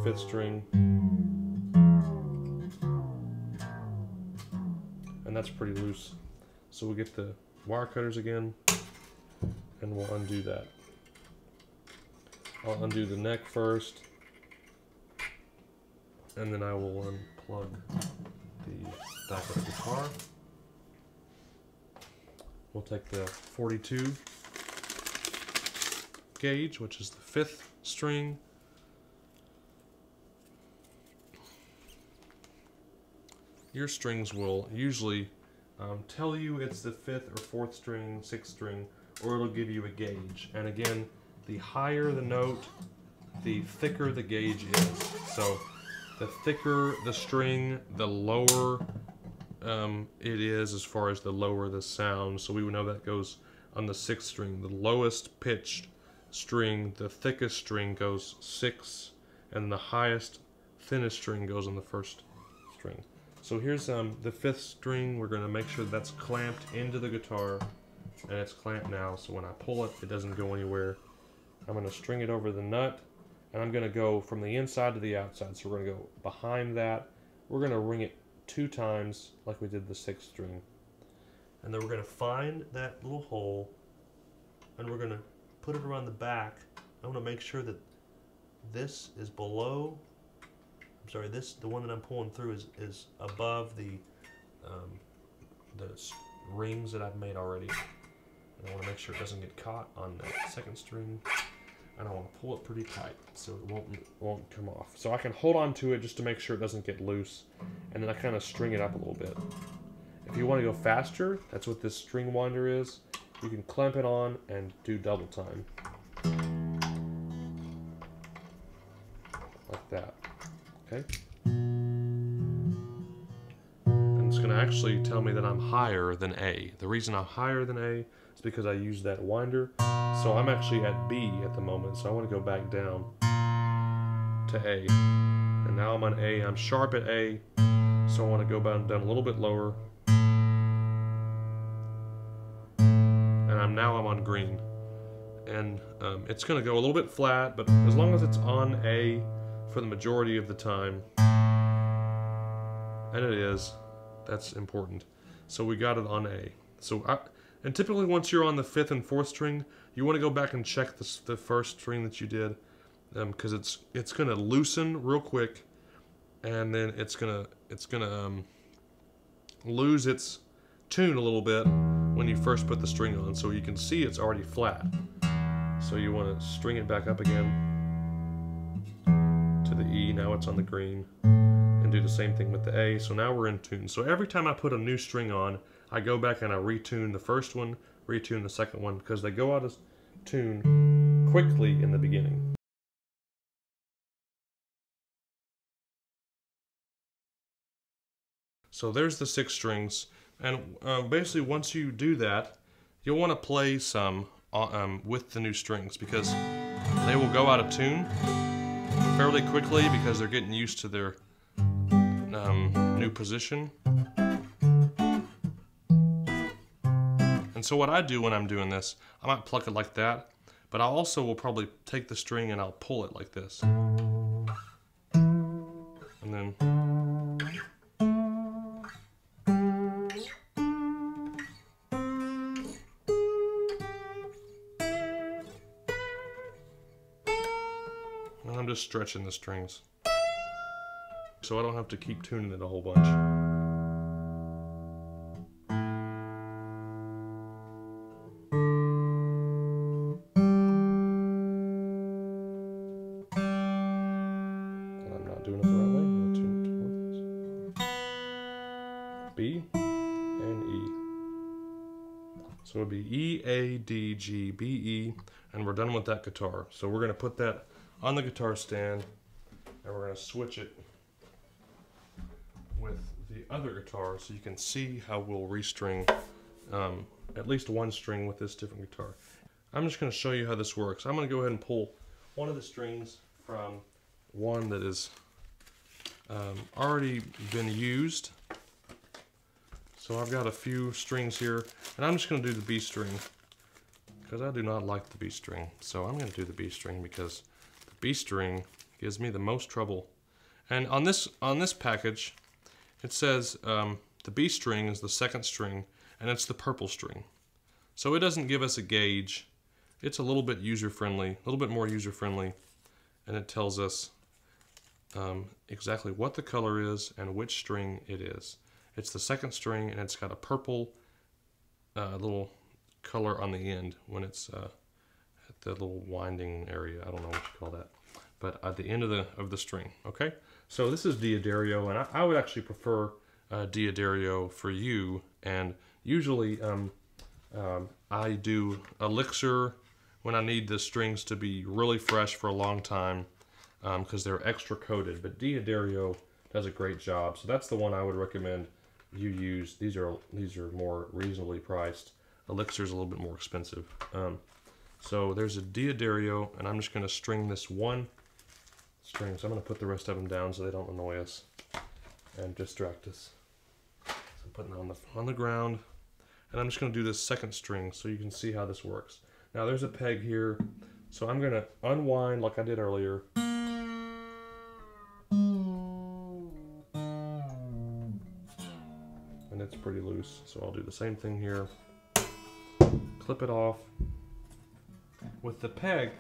5th string. And that's pretty loose. So we'll get the wire cutters again, and we'll undo that. I'll undo the neck first, and then I will unplug the back of the guitar. We'll take the 42 gauge, which is the 5th string. Your strings will usually tell you it's the 5th or 4th string, 6th string, or it'll give you a gauge. And again, the higher the note, the thicker the gauge is. So the thicker the string, the lower it is as far as the lower the sound. So we would know that goes on the 6th string. The lowest pitched string, the thickest string goes 6, and the highest, thinnest string goes on the 1st string. So here's the 5th string. We're going to make sure that's clamped into the guitar, and it's clamped now, so when I pull it, it doesn't go anywhere. I'm going to string it over the nut, and I'm going to go from the inside to the outside. So we're going to go behind that. We're going to ring it 2 times like we did the 6th string. And then we're going to find that little hole, and we're going to put it around the back. I want to make sure that this is below, sorry, the one that I'm pulling through is above the rings that I've made already. And I want to make sure it doesn't get caught on that 2nd string. And I want to pull it pretty tight so it won't come off. So I can hold on to it just to make sure it doesn't get loose. And then I kind of string it up a little bit. If you want to go faster, that's what this string winder is. You can clamp it on and do double time. Like that. Okay? And it's going to actually tell me that I'm higher than A. The reason I'm higher than A is because I use that winder. So I'm actually at B at the moment, so I want to go back down to A. And now I'm on A. I'm sharp at A, so I want to go down a little bit lower. And now I'm on green. And it's going to go a little bit flat, but as long as it's on A for the majority of the time, and it is, that's important. So we got it on A. And typically once you're on the 5th and 4th string, you want to go back and check the 1st string that you did, because it's going to loosen real quick, and then it's gonna lose its tune a little bit when you first put the string on. So you can see it's already flat. So you want to string it back up again to the E. Now it's on the green, and do the same thing with the A. So now we're in tune. So every time I put a new string on, I go back and I retune the 1st one, retune the 2nd one, because they go out of tune quickly in the beginning. So there's the 6 strings, and basically once you do that, you'll want to play some with the new strings, because they will go out of tune fairly quickly because they're getting used to their new position. And so what I do when I'm doing this, I might pluck it like that, but I also will probably take the string and I'll pull it like this. And then I'm just stretching the strings, so I don't have to keep tuning it a whole bunch. And I'm not doing it the right way. I'm going to tune towards B and E. So it would be E, A, D, G, B, E, and we're done with that guitar. So we're going to put that on the guitar stand, and we're going to switch it with the other guitar so you can see how we'll restring at least one string with this different guitar. I'm just going to show you how this works. I'm going to go ahead and pull one of the strings from one that is already been used. So I've got a few strings here, and I'm just going to do the B string because I do not like the B string. So I'm going to do the B string because B string gives me the most trouble. And on this package, it says the B string is the second string, and it's the purple string. So it doesn't give us a gauge. It's a little bit user-friendly, a little bit more user-friendly, and it tells us exactly what the color is and which string it is. It's the second string, and it's got a purple little color on the end when it's at the little winding area. I don't know what you call that, but at the end of the string. Okay, so this is D'Addario, and I would actually prefer D'Addario for you. And usually I do Elixir when I need the strings to be really fresh for a long time because they're extra coated. But D'Addario does a great job, so that's the one I would recommend you use. These are more reasonably priced. Elixir's a little bit more expensive. So there's a D'Addario, and I'm just going to string this one string. So I'm going to put the rest of them down so they don't annoy us and distract us. So I'm putting it on the ground, and I'm just going to do this second string so you can see how this works. Now there's a peg here, so I'm going to unwind like I did earlier. And it's pretty loose, so I'll do the same thing here. Clip it off. With the peg,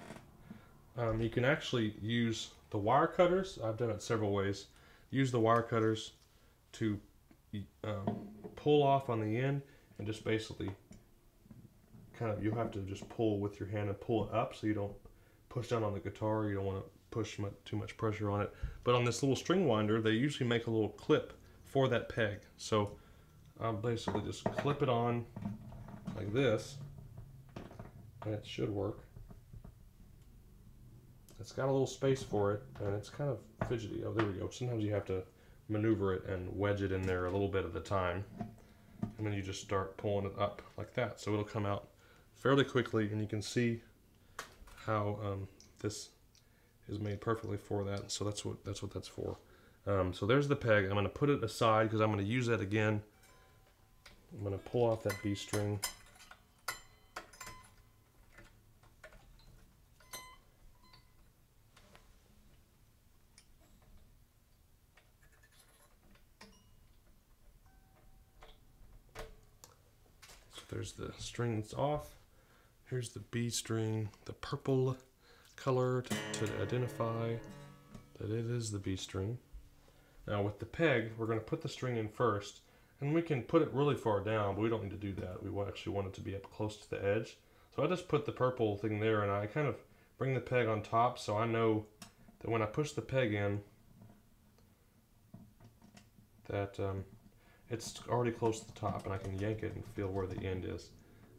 you can actually use the wire cutters. I've done it several ways. Use the wire cutters to pull off on the end, and just basically you have to just pull with your hand and pull it up so you don't push down on the guitar. You don't want to push too much pressure on it. But on this little string winder, they usually make a little clip for that peg. So I'll basically just clip it on like this, and it should work. It's got a little space for it, and it's kind of fidgety. Oh, there we go. Sometimes you have to maneuver it and wedge it in there a little bit at a time, and then you just start pulling it up like that. So it'll come out fairly quickly, and you can see how this is made perfectly for that. So that's what that's for. So there's the peg. I'm going to put it aside because I'm going to use that again. I'm going to pull off that B string. So there's the string that's off. Here's the B string, the purple color to identify that it is the B string. Now with the peg, we're going to put the string in first. And we can put it really far down, but we don't need to do that. We actually want it to be up close to the edge. So I just put the purple thing there, and I kind of bring the peg on top so I know that when I push the peg in, that it's already close to the top, and I can yank it and feel where the end is.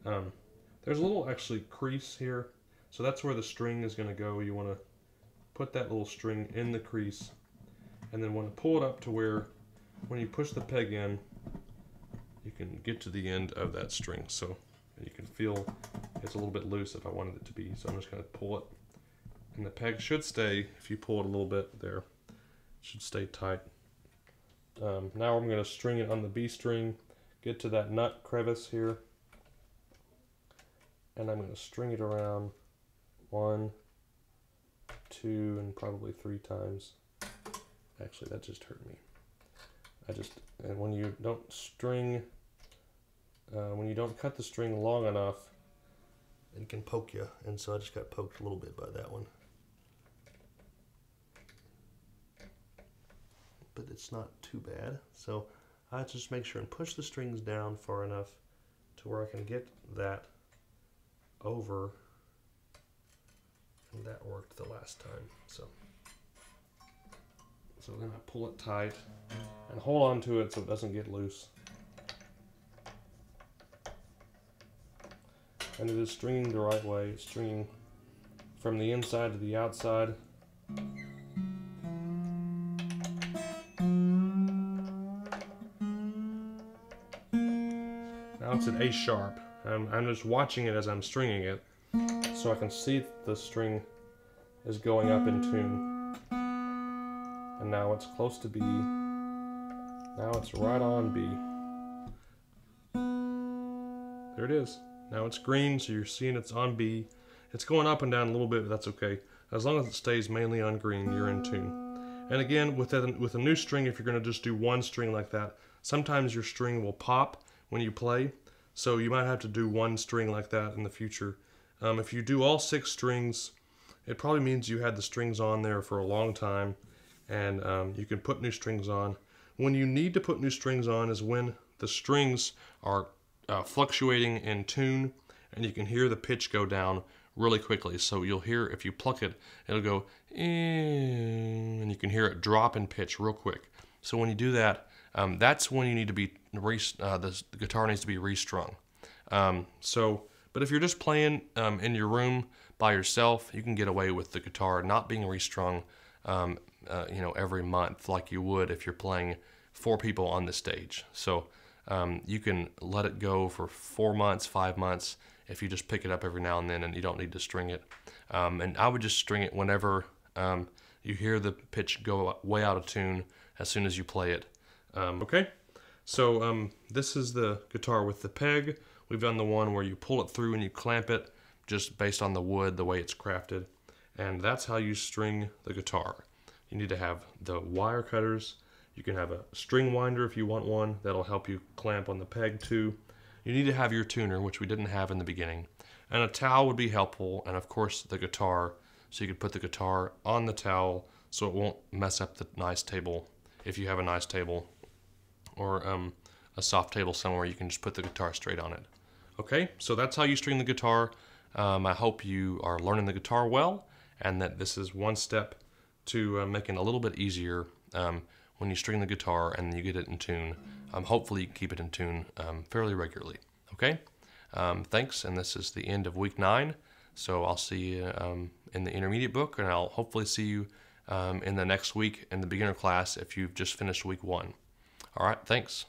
There's a little actually crease here, so that's where the string is going to go. You want to put that little string in the crease, and then want to pull it up to where when you push the peg in, you can get to the end of that string. So you can feel it's a little bit loose if I wanted it to be. So I'm just going to pull it, and the peg should stay. If you pull it a little bit there, it should stay tight. Now I'm going to string it on the B string, get to that nut crevice here, and I'm going to string it around 1, 2, and probably 3 times. Actually, that just hurt me. And when you don't string, when you don't cut the string long enough, it can poke you. And so I just got poked a little bit by that one. But it's not too bad. So I just make sure and push the strings down far enough to where I can get that over. And that worked the last time. So then I pull it tight and hold on to it so it doesn't get loose. And it is stringing the right way, stringing from the inside to the outside. Now it's at A sharp. I'm just watching it as I'm stringing it so I can see the string is going up in tune. And now it's close to B. Now it's right on B. There it is. Now it's green, so you're seeing it's on B. It's going up and down a little bit, but that's okay. As long as it stays mainly on green, you're in tune. And again, with a new string, if you're going to just do one string like that, sometimes your string will pop when you play, so you might have to do one string like that in the future. If you do all 6 strings, it probably means you had the strings on there for a long time, and you can put new strings on. When you need to put new strings on is when the strings are fluctuating in tune, and you can hear the pitch go down really quickly. So you'll hear, if you pluck it, it'll go, and you can hear it drop in pitch real quick. So when you do that, that's when you need to be, the guitar needs to be restrung. But if you're just playing in your room by yourself, you can get away with the guitar not being restrung, every month like you would if you're playing 4 people on the stage. So you can let it go for 4 months, 5 months, if you just pick it up every now and then and you don't need to string it. And I would just string it whenever you hear the pitch go way out of tune as soon as you play it. Okay, so this is the guitar with the peg. We've done the one where you pull it through and you clamp it just based on the wood, the way it's crafted. And that's how you string the guitar. You need to have the wire cutters. You can have a string winder if you want one. That'll help you clamp on the peg too. You need to have your tuner, which we didn't have in the beginning. And a towel would be helpful, and of course the guitar, so you could put the guitar on the towel so it won't mess up the nice table. If you have a nice table or a soft table somewhere, you can just put the guitar straight on it. Okay, so that's how you string the guitar. I hope you are learning the guitar well, and that this is one step to making it a little bit easier when you string the guitar and you get it in tune. Hopefully you can keep it in tune fairly regularly. Okay, thanks, and this is the end of week 9. So I'll see you in the intermediate book, and I'll hopefully see you in the next week in the beginner class if you've just finished week 1. All right, thanks.